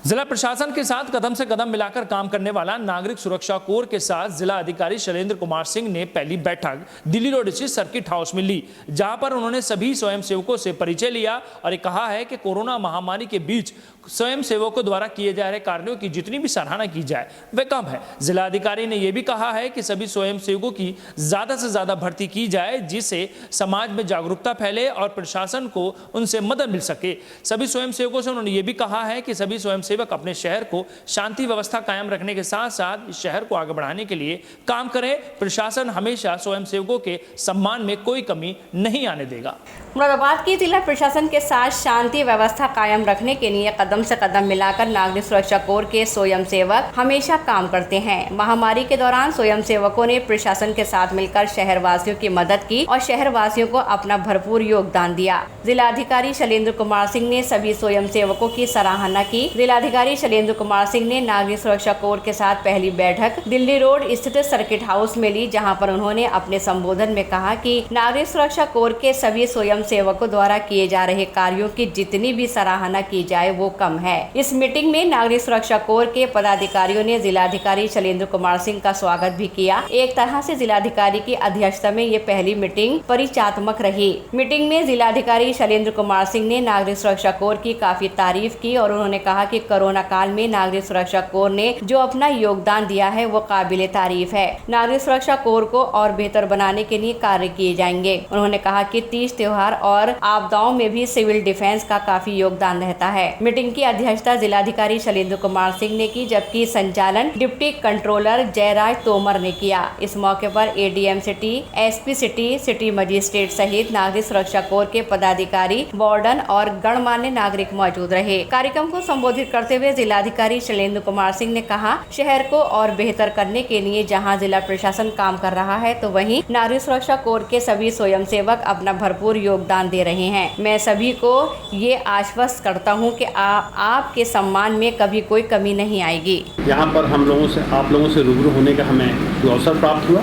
जिला प्रशासन के साथ कदम से कदम मिलाकर काम करने वाला नागरिक सुरक्षा कोर के साथ जिला अधिकारी शैलेंद्र कुमार सिंह ने पहली बैठक दिल्ली रोड स्थित सर्किट हाउस में ली, जहां पर उन्होंने सभी स्वयंसेवकों से परिचय लिया और ये कहा है कि कोरोना महामारी के बीच स्वयंसेवकों द्वारा किए जा रहे कार्यों की जितनी भी सराहना की जाए वह कम है। जिला अधिकारी ने यह भी कहा है कि सभी स्वयंसेवकों की ज्यादा से ज्यादा भर्ती की जाए, जिससे समाज में जागरूकता फैले और प्रशासन को उनसे मदद मिल सके। सभी स्वयंसेवकों से उन्होंने ये भी कहा है कि सभी स्वयंसेवक अपने शहर को शांति व्यवस्था कायम रखने के साथ साथ इस शहर को आगे बढ़ाने के लिए काम करें। प्रशासन हमेशा स्वयंसेवकों के सम्मान में कोई कमी नहीं आने देगा। मुरादाबाद की जिला प्रशासन के साथ शांति व्यवस्था कायम रखने के लिए कदम से कदम मिलाकर नागरिक सुरक्षा कोर के स्वयंसेवक हमेशा काम करते हैं। महामारी के दौरान स्वयंसेवकों ने प्रशासन के साथ मिलकर शहरवासियों की मदद की और शहरवासियों को अपना भरपूर योगदान दिया। जिलाधिकारी शैलेंद्र कुमार सिंह ने सभी स्वयंसेवकों की सराहना की। जिलाधिकारी शैलेंद्र कुमार सिंह ने नागरिक सुरक्षा कोर के साथ पहली बैठक दिल्ली रोड स्थित सर्किट हाउस में ली, जहां पर उन्होंने अपने संबोधन में कहा कि नागरिक सुरक्षा कोर के सभी स्वयंसेवकों द्वारा किए जा रहे कार्यों की जितनी भी सराहना की जाए वो कम है। इस मीटिंग में नागरिक सुरक्षा कोर के पदाधिकारियों ने जिलाधिकारी शैलेंद्र कुमार सिंह का स्वागत भी किया। एक तरह से जिलाधिकारी की अध्यक्षता में ये पहली मीटिंग परिचयात्मक रही। मीटिंग में जिलाधिकारी शैलेंद्र कुमार सिंह ने नागरिक सुरक्षा कोर की काफी तारीफ की और उन्होंने कहा कि कोरोना काल में नागरिक सुरक्षा कोर ने जो अपना योगदान दिया है वो काबिले तारीफ है। नागरिक सुरक्षा कोर को और बेहतर बनाने के लिए कार्य किए जाएंगे। उन्होंने कहा कि तीज त्योहार और आपदाओं में भी सिविल डिफेंस का काफी योगदान रहता है। मीटिंग की अध्यक्षता जिलाधिकारी शैलेंद्र कुमार सिंह ने की, जबकि संचालन डिप्टी कंट्रोलर जयराज तोमर ने किया। इस मौके पर ADM city, SP city, city magistrate सहित नागरिक सुरक्षा कोर के पदाधिकारी, वार्डन और गणमान्य नागरिक मौजूद रहे। कार्यक्रम को संबोधित करते हुए जिलाधिकारी शैलेंद्र कुमार सिंह ने कहा, शहर को और बेहतर करने के लिए जहां जिला प्रशासन काम कर रहा है तो वहीं नागरिक सुरक्षा कोर के सभी स्वयंसेवक अपना भरपूर योगदान दे रहे हैं। मैं सभी को ये आश्वस्त करता हूं कि आपके सम्मान में कभी कोई कमी नहीं आएगी। यहाँ पर आप लोगों से रूबरू होने का हमें अवसर प्राप्त हुआ।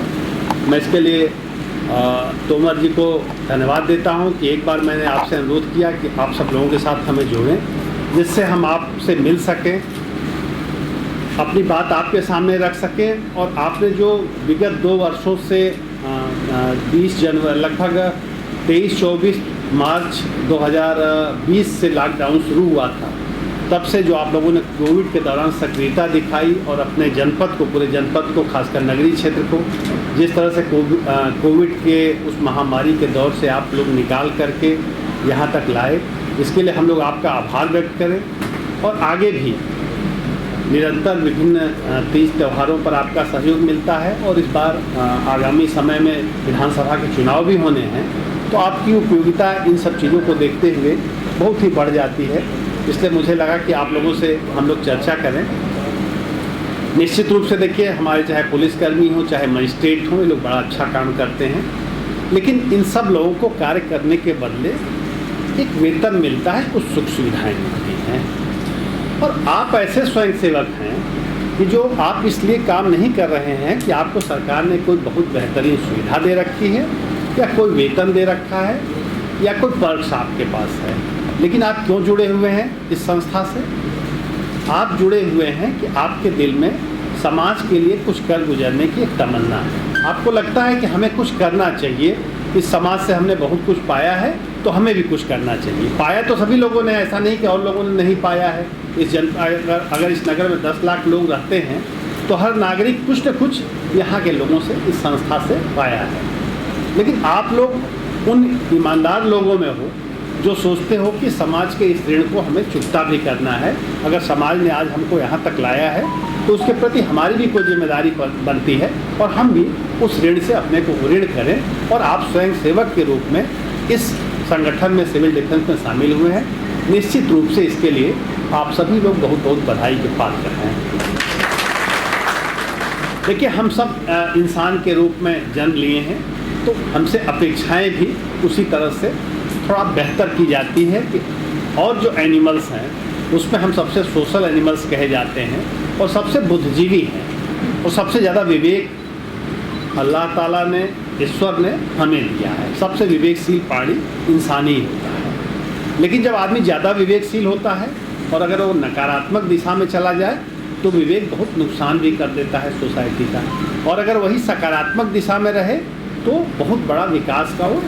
मैं इसके लिए तोमर जी को धन्यवाद देता हूँ कि एक बार मैंने आपसे अनुरोध किया कि आप सब लोगों के साथ हमें जोड़ें, जिससे हम आपसे मिल सकें, अपनी बात आपके सामने रख सकें। और आपने जो विगत 2 वर्षों से 20 जनवरी लगभग 23-24 मार्च 2020 से लॉकडाउन शुरू हुआ था, तब से जो आप लोगों ने कोविड के दौरान सक्रियता दिखाई और अपने जनपद को, पूरे जनपद को, खासकर नगरीय क्षेत्र को, जिस तरह से कोविड के उस महामारी के दौर से आप लोग निकाल करके यहाँ तक लाए, इसके लिए हम लोग आपका आभार व्यक्त करें। और आगे भी निरंतर विभिन्न तीज त्योहारों पर आपका सहयोग मिलता है और इस बार आगामी समय में विधानसभा के चुनाव भी होने हैं, तो आपकी उपयोगिता इन सब चीज़ों को देखते हुए बहुत ही बढ़ जाती है। इसलिए मुझे लगा कि आप लोगों से हम लोग चर्चा करें। निश्चित रूप से देखिए, हमारे चाहे पुलिसकर्मी हो, चाहे मजिस्ट्रेट हो, ये लोग बड़ा अच्छा काम करते हैं, लेकिन इन सब लोगों को कार्य करने के बदले एक वेतन मिलता है, कुछ सुख सुविधाएँ मिलती हैं। और आप ऐसे स्वयंसेवक हैं कि जो आप इसलिए काम नहीं कर रहे हैं कि आपको सरकार ने कोई बहुत बेहतरीन सुविधा दे रखी है या कोई वेतन दे रखा है या कोई पर्क्स आपके पास है, लेकिन आप क्यों जुड़े हुए हैं इस संस्था से? आप जुड़े हुए हैं कि आपके दिल में समाज के लिए कुछ कर गुजरने की एक तमन्ना है। आपको लगता है कि हमें कुछ करना चाहिए, इस समाज से हमने बहुत कुछ पाया है तो हमें भी कुछ करना चाहिए। पाया तो सभी लोगों ने, ऐसा नहीं कि और लोगों ने नहीं पाया है। अगर इस नगर में 10 लाख लोग रहते हैं तो हर नागरिक कुछ न कुछ यहाँ के लोगों से, इस संस्था से पाया है। लेकिन आप लोग उन ईमानदार लोगों में हो जो सोचते हो कि समाज के इस ऋण को हमें चुकता भी करना है। अगर समाज ने आज हमको यहाँ तक लाया है तो उसके प्रति हमारी भी कोई जिम्मेदारी बनती है और हम भी उस ऋण से अपने को ऋण करें। और आप स्वयं सेवक के रूप में इस संगठन में, सिविल डिफेंस में शामिल हुए हैं। निश्चित रूप से इसके लिए आप सभी लोग बहुत बहुत बधाई के पात्र हैं। देखिए, हम सब इंसान के रूप में जन्म लिए हैं, तो हमसे अपेक्षाएं भी उसी तरह से थोड़ा बेहतर की जाती है कि और जो एनिमल्स हैं उसमें हम सबसे सोशल एनिमल्स कहे जाते हैं और सबसे बुद्धिजीवी हैं और सबसे ज़्यादा विवेक अल्लाह ताला ने, ईश्वर ने हमें दिया है। सबसे विवेकशील प्राणी इंसान ही होता है। लेकिन जब आदमी ज़्यादा विवेकशील होता है और अगर वो नकारात्मक दिशा में चला जाए तो विवेक बहुत नुकसान भी कर देता है सोसाइटी का, और अगर वही सकारात्मक दिशा में रहे तो बहुत बड़ा विकास का वो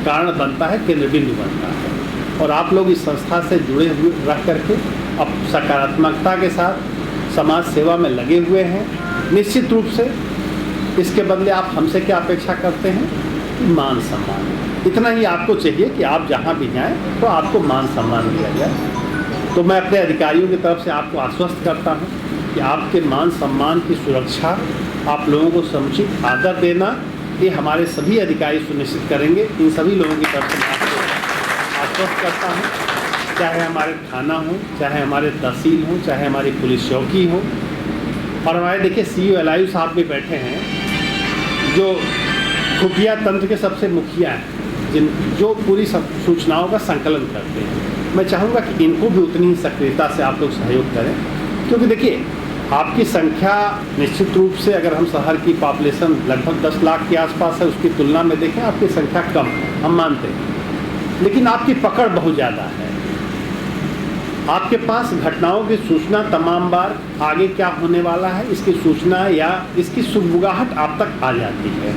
कारण बनता है, केंद्र बिंदु बनता है। और आप लोग इस संस्था से जुड़े हुए रह करके अब सकारात्मकता के साथ समाज सेवा में लगे हुए हैं। निश्चित रूप से इसके बदले आप हमसे क्या अपेक्षा करते हैं? मान सम्मान। इतना ही आपको चाहिए कि आप जहाँ भी जाएं तो आपको मान सम्मान दिया जाए। तो मैं अपने अधिकारियों की तरफ से आपको आश्वस्त करता हूँ कि आपके मान सम्मान की सुरक्षा, आप लोगों को समुचित आदर देना, ये हमारे सभी अधिकारी सुनिश्चित करेंगे। इन सभी लोगों की तरफ से मैं आपको आश्वस्त करता हूँ, चाहे हमारे थाना हो, चाहे हमारे तहसील हो, चाहे हमारी पुलिस चौकी हो। और हमारे देखिए CEO LIU साहब भी बैठे हैं, जो खुफिया तंत्र के सबसे मुखिया हैं, जो पूरी सूचनाओं का संकलन करते हैं। मैं चाहूँगा कि इनको भी उतनी ही सक्रियता से आप लोग सहयोग करें, क्योंकि देखिए आपकी संख्या निश्चित रूप से, अगर हम शहर की पॉपुलेशन लगभग 10 लाख के आसपास है, उसकी तुलना में देखें आपकी संख्या कम है, हम मानते हैं, लेकिन आपकी पकड़ बहुत ज़्यादा है। आपके पास घटनाओं की सूचना तमाम बार, आगे क्या होने वाला है इसकी सूचना या इसकी सुगबुगाहट आप तक आ जाती है।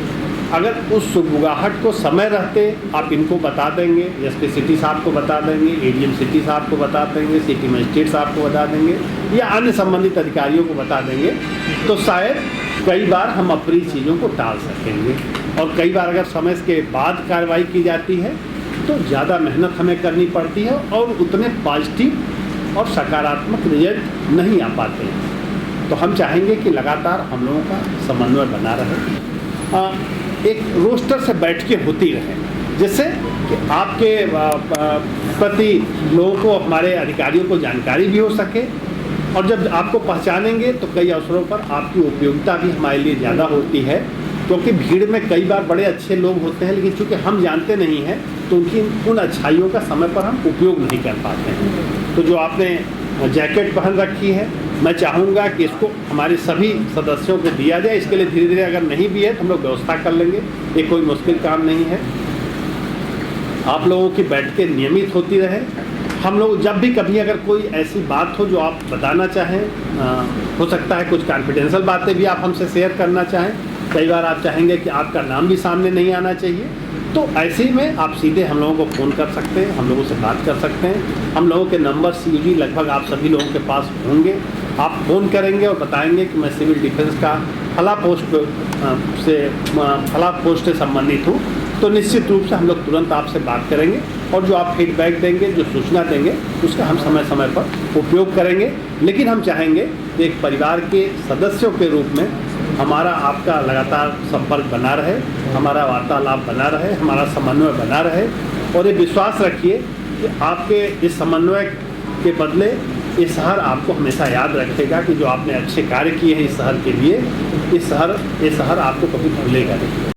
अगर उस सुगबुगाहट को समय रहते आप इनको बता देंगे, एसपी सिटी साहब को बता देंगे, ADM सिटी साहब को बता देंगे, सिटी मजिस्ट्रेट साहब को बता देंगे या अन्य संबंधित अधिकारियों को बता देंगे, तो शायद कई बार हम अप्रिय चीज़ों को टाल सकेंगे। और कई बार अगर समय के बाद कार्रवाई की जाती है तो ज़्यादा मेहनत हमें करनी पड़ती है और उतने पॉजिटिव और सकारात्मक रिजल्ट नहीं आ पाते हैं। तो हम चाहेंगे कि लगातार हम लोगों का समन्वय बना रहे, एक रोस्टर से बैठकें होती रहे, जिससे कि आपके प्रति लोगों को, हमारे अधिकारियों को जानकारी भी हो सके। और जब आपको पहचानेंगे तो कई अवसरों पर आपकी उपयोगिता भी हमारे लिए ज़्यादा होती है, क्योंकि भीड़ में कई बार बड़े अच्छे लोग होते हैं, लेकिन चूँकि हम जानते नहीं हैं तो उनकी उन अच्छाइयों का समय पर हम उपयोग नहीं कर पाते हैं। तो जो आपने जैकेट पहन रखी है, मैं चाहूँगा कि इसको हमारे सभी सदस्यों को दिया जाए। इसके लिए धीरे धीरे अगर नहीं भी है तो हम लोग व्यवस्था कर लेंगे, ये कोई मुश्किल काम नहीं है। आप लोगों की बैठकें नियमित होती रहे। हम लोग जब भी कभी अगर कोई ऐसी बात हो जो आप बताना चाहें, हो सकता है कुछ कॉन्फिडेंशियल बातें भी आप हमसे शेयर करना चाहें, कई बार आप चाहेंगे कि आपका नाम भी सामने नहीं आना चाहिए, तो ऐसे में आप सीधे हम लोगों को फ़ोन कर सकते हैं, हम लोगों से बात कर सकते हैं। हम लोगों के नंबर CUG लगभग आप सभी लोगों के पास होंगे। आप फ़ोन करेंगे और बताएंगे कि मैं सिविल डिफेंस का फला पोस्ट से संबंधित हूँ, तो निश्चित रूप से हम लोग तुरंत आपसे बात करेंगे और जो आप फीडबैक देंगे, जो सूचना देंगे, उसका हम समय समय पर उपयोग करेंगे। लेकिन हम चाहेंगे कि एक परिवार के सदस्यों के रूप में हमारा आपका लगातार संपर्क बना रहे, हमारा वार्तालाप बना रहे, हमारा समन्वय बना रहे। और ये विश्वास रखिए कि आपके इस समन्वय के बदले ये शहर आपको हमेशा याद रखेगा कि जो आपने अच्छे कार्य किए हैं इस शहर के लिए, ये शहर आपको कभी भूलेगा नहीं।